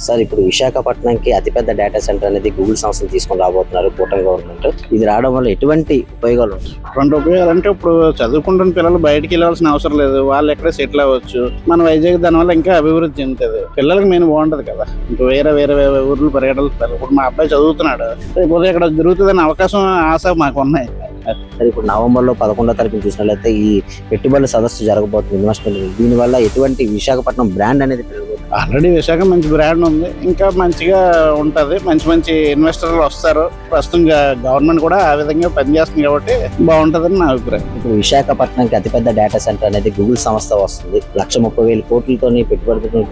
Sir ఇప్పుడు విశాఖపట్నంకి అతిపెద్ద data centre అనేది గూగుల్ సంస్థను తీసుకొని రాబోతున్నారు కూటమి గవర్నమెంట్. ఇది రావడం వల్ల ఎటువంటి ఉపయోగాలు ఉంటాయి? రెండు ఉపయోగాలు అంటే ఇప్పుడు చదువుకుంటున్న పిల్లలు బయటికి వెళ్ళాల్సిన అవసరం లేదు, వాళ్ళు ఎక్కడ సెటిల్ అవ్వచ్చు. మన వైజాగ్ దానివల్ల ఇంకా అభివృద్ధి చెందుతుంది, పిల్లలకి మెయిన్ బాగుంటది కదా. ఇంకా వేరే వేరే ఊర్లు పరిగెడలు. ఇప్పుడు మా అబ్బాయి చదువుతున్నాడు, రేపు ఇక్కడ జరుగుతుందనే అవకాశం ఆశ మాకు ఉన్నాయి. సరే ఇప్పుడు నవంబర్లో 11వ తారీఖున చూసినట్లయితే ఈ పెట్టుబడుల సదస్సు జరగబోతుంది, ఇన్వెస్ట్మెంట్. దీనివల్ల ఎటువంటి విశాఖపట్నం బ్రాండ్ అనేది పెరగబోతుంది. ఆల్రెడీ విశాఖ మంచి బ్రాండ్ ఉంది, ఇంకా మంచిగా ఉంటది, మంచి మంచి ఇన్వెస్టర్లు వస్తారు. ప్రస్తుతం గవర్నమెంట్ కూడా ఆ విధంగా పనిచేస్తుంది కాబట్టి బాగుంటదని నా అభిప్రాయం. ఇప్పుడు విశాఖపట్నంకి అతిపెద్ద డేటా సెంటర్ అనేది గూగుల్ సంస్థ వస్తుంది. 1,30,000 కోట్లతోని పెట్టుబడితో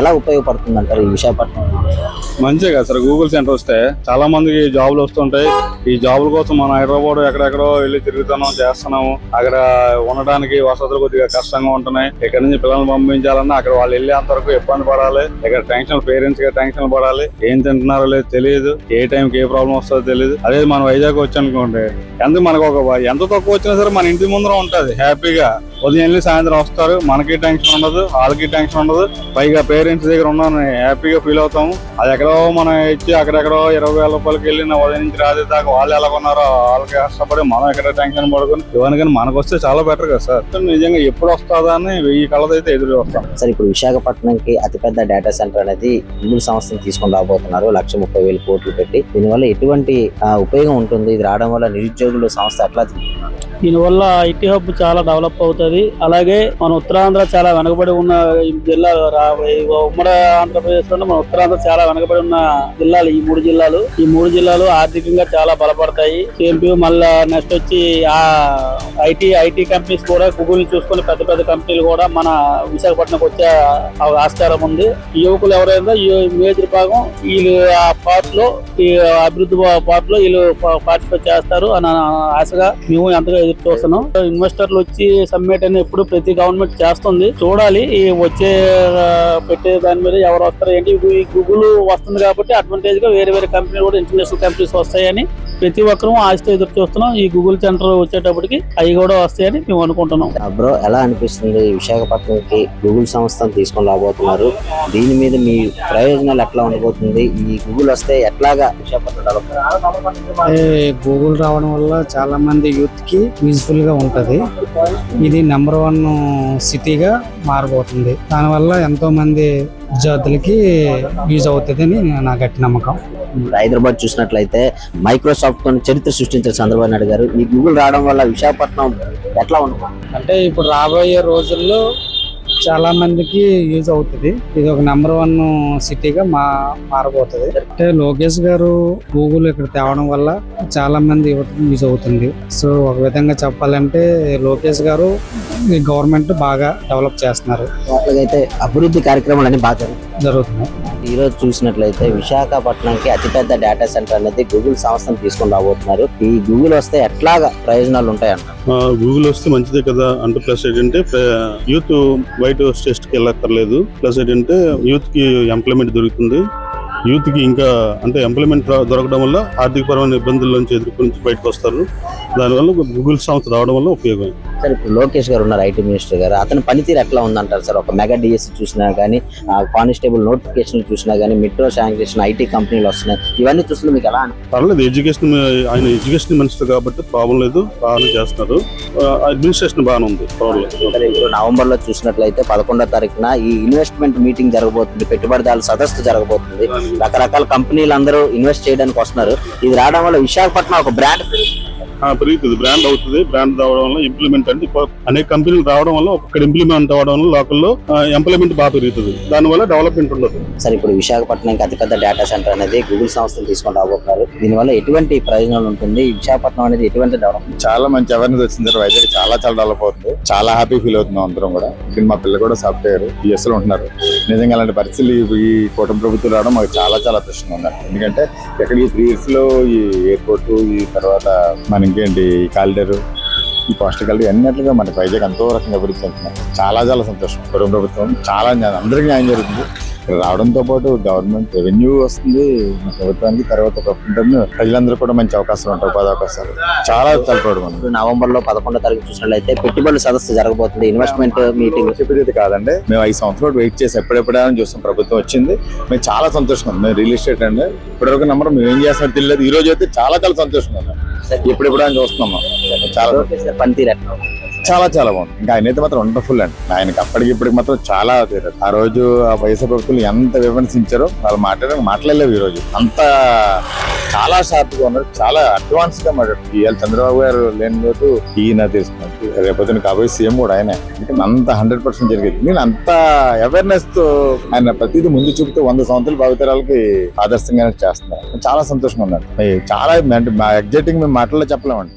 ఎలా ఉపయోగపడుతుంది అంటారు ఈ విశాఖపట్నం? మంచిగా కదా సార్, గూగుల్ సెంటర్ వస్తే చాలా మందికి జాబులు వస్తుంటాయి. ఈ జాబుల కోసం మనం హైదరాబాద్ ఎక్కడెక్కడో వెళ్ళి తిరుగుతున్నాం, చేస్తున్నాము. అక్కడ ఉండడానికి వసతులు కొద్దిగా కష్టంగా ఉంటున్నాయి. ఇక్కడ నుంచి పిల్లల్ని పంపించాలన్నా అక్కడ వాళ్ళు వెళ్ళేంత వరకు ఇబ్బంది పడాలి. ఇక్కడ టెన్షన్, పేరెంట్స్ గా టెన్షన్ పడాలి. ఏం తింటున్నారో లేదు తెలియదు, ఏ టైంకి ఏ ప్రాబ్లం వస్తుందో తెలియదు. అదే మనం వైజాగ్ వచ్చి అనుకోండి, మనకు ఎంత తక్కువ వచ్చినా సరే మన ఇంటి ముందర ఉంటది హ్యాపీగా. ఉదయం వెళ్ళి సాయంత్రం వస్తారు, మనకి టెన్షన్ ఉండదు, వాళ్ళకి టెన్షన్ ఉండదు. పైగా పేరెంట్స్ దగ్గర ఉన్నాను హ్యాపీగా ఫీల్ అవుతాము. అది ఎక్కడో మనం ఇచ్చి అక్కడెక్కడో 20,000 రూపాయలకి వెళ్ళిన ఉదయం నుంచి రాత్రి దాకా వాళ్ళు ఎలా ఉన్నారో వాళ్ళకి కష్టపడి మనం ఎక్కడ టెన్షన్ పడుకుని ఇవన్నీ కానీ మనకు వస్తే చాలా బెటర్ కదా సార్. నిజంగా ఎప్పుడు వస్తుందా అని 1000 కళ్ళతో అయితే ఎదురు వస్తాం. సార్ ఇప్పుడు విశాఖపట్నంకి అతిపెద్ద డేటా సెంటర్ అనేది గూగుల్ సంస్థను తీసుకొని రాబోతున్నారు, 1,30,000 కోట్లు పెట్టి. దీనివల్ల ఎటువంటి ఉపయోగం ఉంటుంది? ఇది రావడం వల్ల నిరుద్యోగులు సంస్థ ఎట్లా? దీనివల్ల ఐటీ హబ్ చాలా డెవలప్ అవుతుంది. అలాగే మన ఉత్తరాంధ్ర చాలా వెనకబడి ఉన్న జిల్లాలు, ఉమ్మడి ఆంధ్రప్రదేశ్ లో మన ఉత్తరాంధ్ర చాలా వెనకబడి ఉన్న జిల్లాలు ఈ మూడు జిల్లాలు ఆర్థికంగా చాలా బలపడతాయి. ఎంపీ మళ్ళా నెక్స్ట్ వచ్చి ఆ ఐటీ కంపెనీస్ కూడా గూగుల్ చూసుకుని పెద్ద పెద్ద కంపెనీలు కూడా మన విశాఖపట్నంకి వచ్చే ఆస్కారం ఉంది. యువకులు ఎవరైనా ఈ మేజర్ భాగం వీళ్ళు ఆ పార్ట్ లో, ఈ అభివృద్ధి పార్ట్ లో వీళ్ళు పార్టిసిపేట్ చేస్తారు అని ఆశగా మేము ఎంతగా చూస్తున్నాం. ఇన్వెస్టర్లు వచ్చి సబ్మిట్ అని ఎప్పుడు ప్రతి గవర్నమెంట్ చేస్తుంది. చూడాలి ఈ వచ్చే పెట్టే దాని మీద ఎవరు వస్తారు ఏంటి. గూగుల్ వస్తుంది కాబట్టి అడ్వాంటేజ్ గా వేరే వేరే కంపెనీలు కూడా ఇంటర్నేషనల్ కంపెనీస్ వస్తాయని ప్రతి ఒక్కరూ ఆశతో ఎదురు చూస్తున్నాం. ఈ గూగుల్ సెంటర్ వచ్చేటప్పటికి అవి కూడా వస్తాయని మేము అనుకుంటున్నాం. బ్రో ఎలా అనిపిస్తుంది విశాఖపట్నంకి గూగుల్ సంస్థను తీసుకొని రాబోతున్నారు? దీని మీద మీ ప్రయోజనాలు ఎట్లా ఉండబోతుంది? ఈ గూగుల్ వస్తే ఎట్లాగా విశాఖపట్నం డెవలప్? గూగుల్ రావడం వల్ల చాలా మంది యూత్ కి యూజ్ఫుల్ గా ఉంటది. ఇది నెంబర్ 1 సిటీగా మారబోతుంది. దానివల్ల ఎంతో మంది విద్యార్థులకి యూజ్ అవుతుందని నా గట్టి నమ్మకం. హైదరాబాద్ చూసినట్లయితే మైక్రోసాఫ్ట్ తో చరిత్ర సృష్టించిన చంద్రబాబు నాయుడు గారు, ఈ గూగుల్ రావడం వల్ల విశాఖపట్నం ఎట్లా ఉంటుంది? అంటే ఇప్పుడు రాబోయే రోజుల్లో చాలా మందికి యూజ్ అవుతుంది. ఇది ఒక నెంబర్ 1 సిటీగా మారబోతుంది. అంటే లోకేష్ గారు గూగుల్ ఇక్కడ తేవడం వల్ల చాలా మంది యువతకు యూజ్ అవుతుంది. సో ఒక విధంగా చెప్పాలంటే లోకేష్ గారు గవర్నమెంట్ బాగా డెవలప్ చేస్తున్నారు. అయితే అభివృద్ధి కార్యక్రమాలు అన్ని బాగా జరుగుతున్నాయి. ఈ రోజు చూసినట్లయితే విశాఖపట్నంకి అతిపెద్ద డేటా సెంటర్ అనేది గూగుల్ సంస్థను తీసుకొని రాబోతున్నారు. ఈ గూగుల్ వస్తే ఎట్లాగా ప్రయోజనాలు ఉంటాయంట? గూగుల్ వస్తే మంచిదే కదా. అంటే ప్లస్ ఏంటంటే యూత్ బయట స్టేట్ కి వెళ్ళక్కర్లేదు. ప్లస్ ఏంటంటే యూత్ కి ఎంప్లాయ్మెంట్ దొరుకుతుంది. యూత్ కి ఇంకా అంటే ఎంప్లాయ్మెంట్ దొరకడం వల్ల ఆర్థిక పరమైన ఇబ్బందుల నుంచి ఎదుర్కొని బయటకు వస్తారు. దానివల్ల గూగుల్ సంస్థ రావడం వల్ల ఉపయోగం. సార్ ఇప్పుడు లోకేష్ గారు ఉన్నారు, ఐటీ మినిస్టర్ గారు, అతని పనితీరు ఎట్లా ఉందంటారు సార్? ఒక మెగా డిఎస్సి చూసినా కానీ, కానిస్టేబుల్ నోటిఫికేషన్ చూసినా కానీ, మెట్రో శాంక్షన్ ఐటీ కంపెనీలు వస్తున్నాయి, ఇవన్నీ చూస్తున్నా మీకు ఎలా? పర్లేదు, ఎడ్యుకేషన్ ఆయన ఎడ్యుకేషన్ మినిస్టర్ కాబట్టి ప్రాబ్లం లేదు, బాగానే చేస్తున్నారు. అడ్మినిస్ట్రేషన్ బాగానే ఉంది, పర్వాలేదు. ఇప్పుడు నవంబర్ లో చూసినట్లయితే 11వ తారీఖున ఈ ఇన్వెస్ట్మెంట్ మీటింగ్ జరగబోతుంది, పెట్టుబడిదారుల సదస్సు జరగబోతుంది. రకరకాల కంపెనీలు అందరూ ఇన్వెస్ట్ చేయడానికి వస్తున్నారు. ఇది రావడం వల్ల విశాఖపట్నం ఒక బ్రాండ్ పెరుగుతుంది, బ్రాండ్ అవుతుంది. బ్రాండ్ రావడం వల్ల ఇంప్లిమెంట్ అంటే అనేక కంపెనీలు రావడం వల్ల ఇక్కడ ఇంప్లిమెంట్ అవ్వడం వల్ల లోకల్లో ఎంప్లాయ్మెంట్ బాగా పెరుగుతుంది. దానివల్ల డెవలప్మెంట్ ఉండదు. సరే ఇప్పుడు విశాఖపట్నంకి అతిపెద్ద డేటా సెంటర్ అనేది గూగుల్ సంస్థను తీసుకొని రాబోతున్నారు. దీనివల్ల ఎటువంటి ప్రయోజనాలు ఉంటుంది? విశాఖపట్నం అనేది ఎటువంటి డెవలప్మెంట్? చాలా మంచి అవేర్నెస్ వచ్చింది. వైజాగ్ చాలా డెవలప్ అవుతుంది. చాలా హ్యాపీ ఫీల్ అవుతున్నాం అందరం కూడా. ఇప్పుడు మా పిల్లలు కూడా సాఫ్ట్వేర్ యూఎస్ లో ఉంటున్నారు. నిజంగా అలాంటి పరిస్థితులు ఈ కూటమి ప్రభుత్వం రావడం మాకు చాలా అదృష్టంగా ఉన్నారు. ఎందుకంటే ఎక్కడికి 3 years లో ఈ ఎయిర్పోర్ట్, ఈ తర్వాత మన ఇంకేంటి ఈ కారిడార్, ఈ పోస్టల్ కారిడార్ అన్నిట్లుగా మన వైజాగ్ ఎంతో రకంగా అభివృద్ధి చెందుతున్నాయి. చాలా సంతోషం. కూటమి ప్రభుత్వం చాలా అందరికీ న్యాయం జరుగుతుంది. ఇక్కడ రావడంతో పాటు గవర్నమెంట్ రెవెన్యూ వస్తుంది మన ప్రభుత్వానికి, తర్వాత ప్రజలందరూ కూడా మంచి అవకాశాలు ఉంటాయి, ఉపాధి అవకాశాలు. చాలా చాలా ప్రౌడ్ మనం. నవంబర్ లో 11వ తారీఖు చూసినట్లయితే పెట్టుబడుల సదస్సు జరగబోతుంది, ఇన్వెస్ట్మెంట్ మీటింగ్. చెప్పేది కాదండి, మేము 5 సంవత్సరాలు వెయిట్ చేసి ఎప్పుడెప్పుడా అని చూస్తాం, ప్రభుత్వం వచ్చింది, మేము చాలా సంతోషంగా ఉంది. మేము రియల్ ఎస్టేట్ అండి, ఇప్పటివరకు నెంబర్ మేము ఏం చేస్తామో తెలియదు, ఈ రోజు అయితే చాలా చాలా సంతోషంగా ఉన్నాం. ఎప్పుడెప్పుడు అని చూస్తున్నాము. చాలా పనితీరు ఎట్లా? చాలా చాలా బాగుంది. ఇంకా ఆయన అయితే మాత్రం వండర్ఫుల్ అండి. ఆయనకి అప్పటికి ఇప్పటికి మాత్రం చాలా తీరదు. ఆ రోజు ఆ వైఎస్ఆర్ ప్రభుత్వం ఎంత విమర్శించారో వాళ్ళు మాట్లాడలేవు. ఈ రోజు అంత చాలా షార్ప్ గా ఉన్నారు, చాలా అడ్వాన్స్ గా మాట్లాడుతుంది. ఇవాళ చంద్రబాబు గారు లేని రోజు ఈయన తెలుసుకున్నారు, రేపొద్దున కాబోయే సీఎం కూడా ఆయన. ఎందుకంటే అంత 100% జరిగేది. నేను అంత అవేర్నెస్ తో ఆయన ప్రతిదీ ముందు చూపుతూ 100 సంవత్సరాల భావితరాలకి ఆదర్శంగానే చేస్తున్నారు. చాలా సంతోషంగా ఉన్నారు. చాలా ఎగ్జైటింగ్ మేము మాటల్లో చెప్పలేమండి.